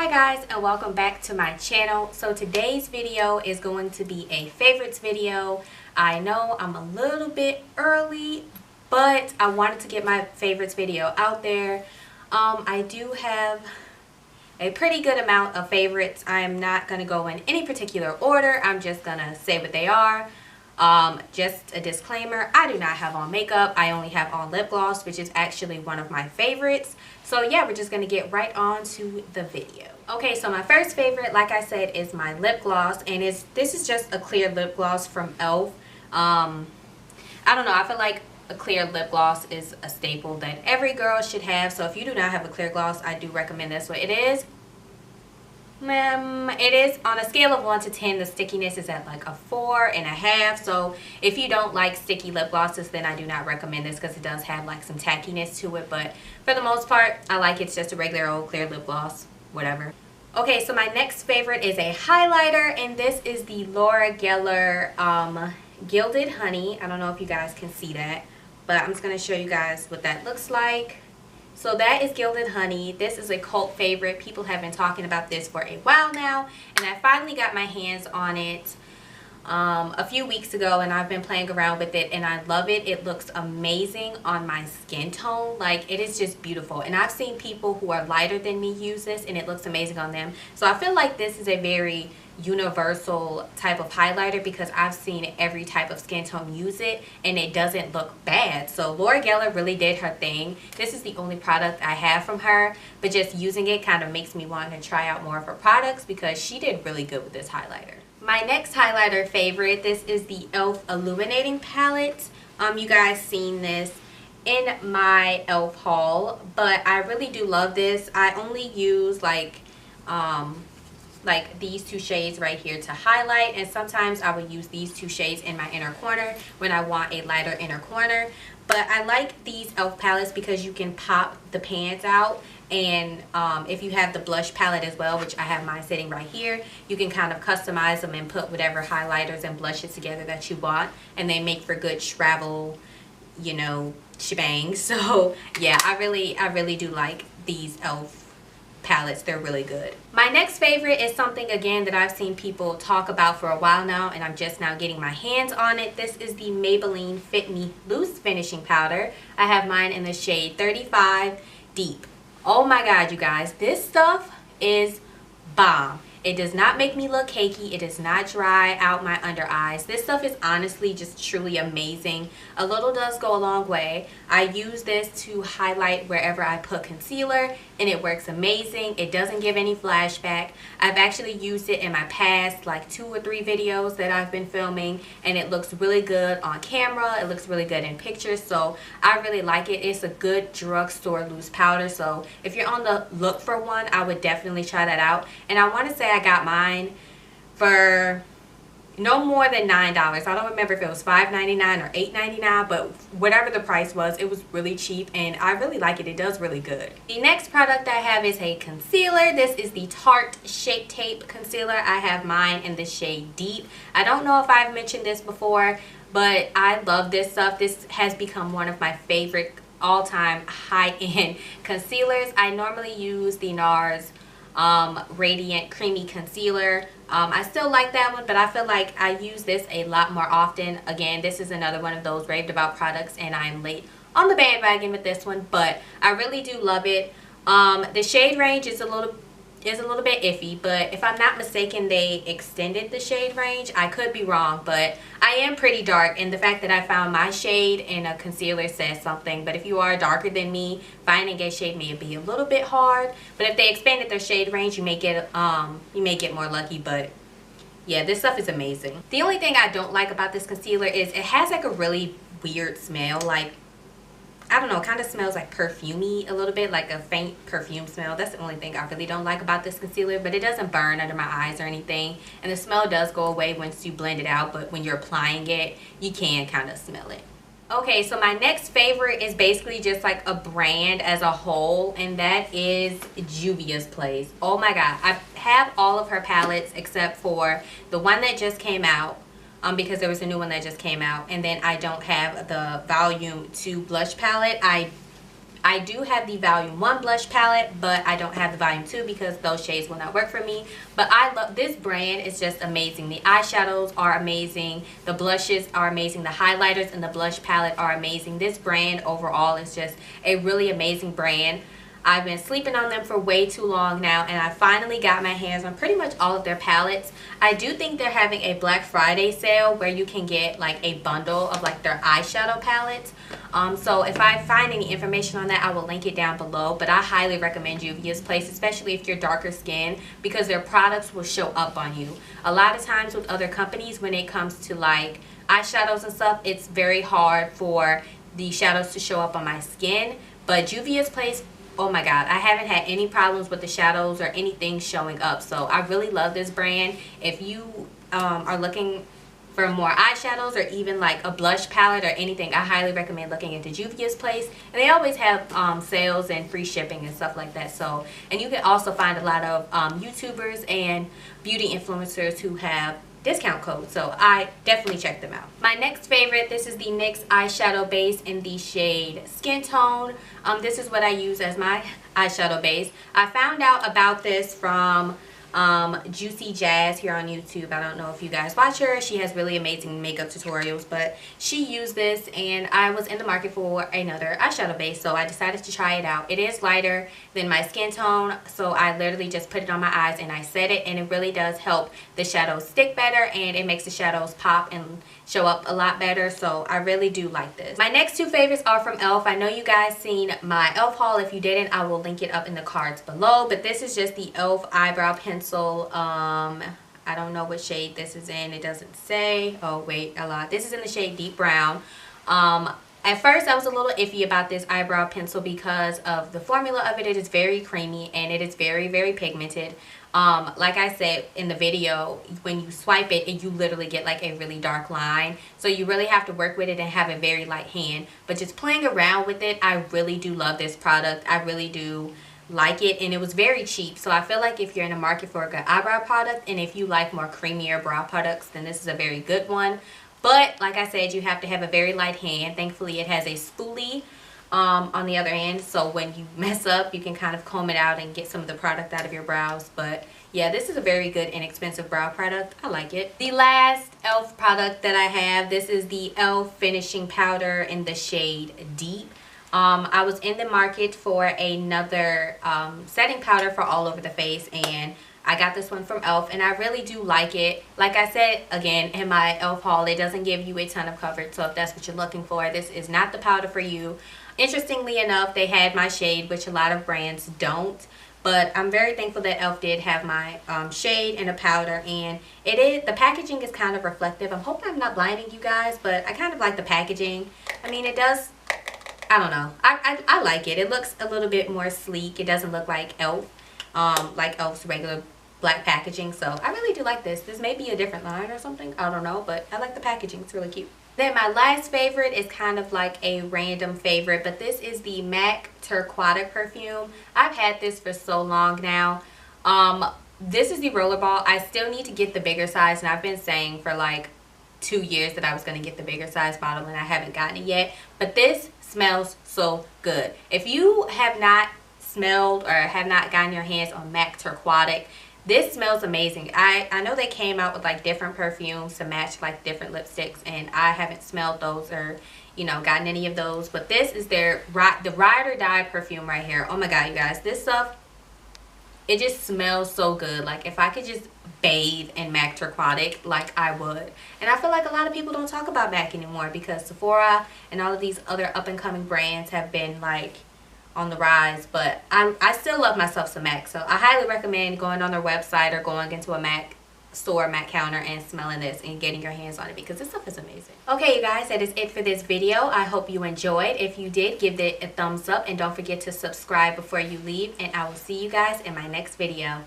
Hi guys, and welcome back to my channel. So today's video is going to be a favorites video. I know I'm a little bit early, but I wanted to get my favorites video out there. I do have a pretty good amount of favorites. I'm not going to go in any particular order. I'm just going to say what they are. Just a disclaimer, I do not have on makeup. I only have on lip gloss, which is actually one of my favorites. So yeah, we're just going to get right on to the video. Okay, so my first favorite, like I said, is my lip gloss, and this is just a clear lip gloss from e.l.f. I don't know, I feel like a clear lip gloss is a staple that every girl should have. So if you do not have a clear gloss, I do recommend this one. It is on a scale of 1 to 10, the stickiness is at like a 4.5. So if you don't like sticky lip glosses, then I do not recommend this because it does have like some tackiness to it. But for the most part, I like it. It's just a regular old clear lip gloss, whatever. Okay, so my next favorite is a highlighter, and this is the Laura Geller Gilded Honey. I don't know if you guys can see that, but I'm just going to show you guys what that looks like. So that is Gilded Honey. This is a cult favorite. People have been talking about this for a while now, and I finally got my hands on it a few weeks ago, and I've been playing around with it, and I love it. It looks amazing on my skin tone. Like, it is just beautiful, and I've seen people who are lighter than me use this, and it looks amazing on them. So I feel like this is a very universal type of highlighter because I've seen every type of skin tone use it, and it doesn't look bad. So Laura Geller really did her thing. This is the only product I have from her, but just using it kind of makes me want to try out more of her products because she did really good with this highlighter. My next highlighter favorite, this is the e.l.f. Illuminating Palette. You guys seen this in my e.l.f. haul, but I really do love this. I only use like these two shades right here to highlight, and sometimes I will use these two shades in my inner corner when I want a lighter inner corner. But I like these e.l.f. palettes because you can pop the pans out, and if you have the blush palette as well, which I have mine sitting right here, you can kind of customize them and put whatever highlighters and blushes together that you want, and they make for good travel, you know, shebang. So yeah, I really do like these e.l.f. palettes. They're really good. My next favorite is something again that I've seen people talk about for a while now, and I'm just now getting my hands on it. This is the Maybelline Fit Me Loose Finishing Powder. I have mine in the shade 35 Deep. Oh my god, you guys, this stuff is bomb. It does not make me look cakey. It does not dry out my under eyes. This stuff is honestly just truly amazing. A little does go a long way. I use this to highlight wherever I put concealer, and it works amazing. It doesn't give any flashback. I've actually used it in my past like 2 or 3 videos that I've been filming, and it looks really good on camera. It looks really good in pictures, so I really like it. It's a good drugstore loose powder, so if you're on the look for one, I would definitely try that out. And I want to say I got mine for no more than $9. I don't remember if it was $5.99 or $8.99, but whatever the price was, it was really cheap, and I really like it. It does really good. The next product I have is a concealer. This is the Tarte Shape Tape Concealer. I have mine in the shade Deep. I don't know if I've mentioned this before, but I love this stuff. This has become one of my favorite all-time high-end concealers. I normally use the NARS Radiant Creamy Concealer. I still like that one, but I feel like I use this a lot more often. Again, this is another one of those raved about products, and I'm late on the bandwagon with this one, but I really do love it. The shade range is a little bit iffy, but if I'm not mistaken, they extended the shade range. I could be wrong, but I am pretty dark, and the fact that I found my shade in a concealer says something. But if you are darker than me, finding a shade may be a little bit hard, but if they expanded their shade range, you may get more lucky. But yeah, this stuff is amazing. The only thing I don't like about this concealer is it has like a really weird smell. Like, I don't know, it kind of smells like perfumey a little bit, like a faint perfume smell. That's the only thing I really don't like about this concealer, but it doesn't burn under my eyes or anything, and the smell does go away once you blend it out, but when you're applying it, you can kind of smell it. Okay, so my next favorite is basically just like a brand as a whole, and that is Juvia's Place. Oh my god, I have all of her palettes except for the one that just came out. Because there was a new one that just came out, and then I don't have the Volume 2 blush palette. I I do have the volume 1 blush palette, but I don't have the volume 2 because those shades will not work for me. But I love this brand. It's just amazing. The eyeshadows are amazing, the blushes are amazing, the highlighters and the blush palette are amazing. This brand overall is just a really amazing brand. I've been sleeping on them for way too long now, and I finally got my hands on pretty much all of their palettes. I do think they're having a Black Friday sale where you can get like a bundle of like their eyeshadow palettes. So if I find any information on that, I will link it down below. But I highly recommend Juvia's Place, especially if you're darker skin, because their products will show up on you. A lot of times with other companies, when it comes to like eyeshadows and stuff, it's very hard for the shadows to show up on my skin. But Juvia's Place, oh my god, I haven't had any problems with the shadows or anything showing up. So I really love this brand. If you are looking for more eyeshadows or even like a blush palette or anything, I highly recommend looking into Juvia's Place. And they always have sales and free shipping and stuff like that. So, and you can also find a lot of YouTubers and beauty influencers who have discount code, so I definitely check them out. My next favorite, this is the NYX eyeshadow base in the shade Skin Tone. This is what I use as my eyeshadow base. I found out about this from Juicy Jazz here on YouTube. I don't know if you guys watch her. She has really amazing makeup tutorials, but she used this and I was in the market for another eyeshadow base, so I decided to try it out. It is lighter than my skin tone, so I literally just put it on my eyes and I set it, and it really does help the shadows stick better and it makes the shadows pop and show up a lot better. So I really do like this. My next two favorites are from e.l.f. I know you guys seen my e.l.f. haul. If you didn't, I will link it up in the cards below, but this is just the e.l.f. eyebrow pencil. I don't know what shade this is in. It doesn't say. Oh wait, a lot. This is in the shade Deep Brown. At first I was a little iffy about this eyebrow pencil because of the formula of it. It is very creamy and it is very, very pigmented. Like I said in the video, when you swipe it, you literally get like a really dark line. So you really have to work with it and have a very light hand. But just playing around with it, I really do love this product. I really do like it, and it was very cheap. So I feel like if you're in the market for a good eyebrow product, and if you like more creamier brow products, then this is a very good one. But like I said, you have to have a very light hand. Thankfully it has a spoolie on the other end, so when you mess up, you can kind of comb it out and get some of the product out of your brows. But yeah, this is a very good inexpensive brow product. I like it. The last e.l.f. product that I have, this is the e.l.f. finishing powder in the shade Deep. I was in the market for another setting powder for all over the face, and I got this one from e.l.f. and I really do like it. Like I said again in my e.l.f. haul, it doesn't give you a ton of coverage, so if that's what you're looking for, this is not the powder for you. Interestingly enough, they had my shade, which a lot of brands don't. But I'm very thankful that e.l.f. did have my shade and a powder, and the packaging is kind of reflective. I'm hoping I'm not blinding you guys, but I kind of like the packaging. I mean, it does, I don't know. I like it. It looks a little bit more sleek. It doesn't look like e.l.f. Like e.l.f.'s regular black packaging. So I really do like this. This may be a different line or something. I don't know, but I like the packaging. It's really cute. Then my last favorite is kind of like a random favorite, but this is the MAC Turquoise perfume. I've had this for so long now. This is the rollerball. I still need to get the bigger size, and I've been saying for like 2 years that I was going to get the bigger size bottle, and I haven't gotten it yet. But this smells so good. If you have not smelled or have not gotten your hands on MAC Turquoise, this smells amazing. I know they came out with like different perfumes to match like different lipsticks, and I haven't smelled those or, you know, gotten any of those. But this is the ride or die perfume right here. Oh my god, you guys, this stuff, it just smells so good. Like if I could just bathe in MAC Turquoise, like I would. And I feel like a lot of people don't talk about MAC anymore because Sephora and all of these other up and coming brands have been like on the rise, but I still love myself some MAC, so I highly recommend going on their website or going into a MAC store, MAC counter, and smelling this and getting your hands on it, because this stuff is amazing. Okay, you guys, that is it for this video. I hope you enjoyed. If you did, give it a thumbs up and don't forget to subscribe before you leave, and I will see you guys in my next video.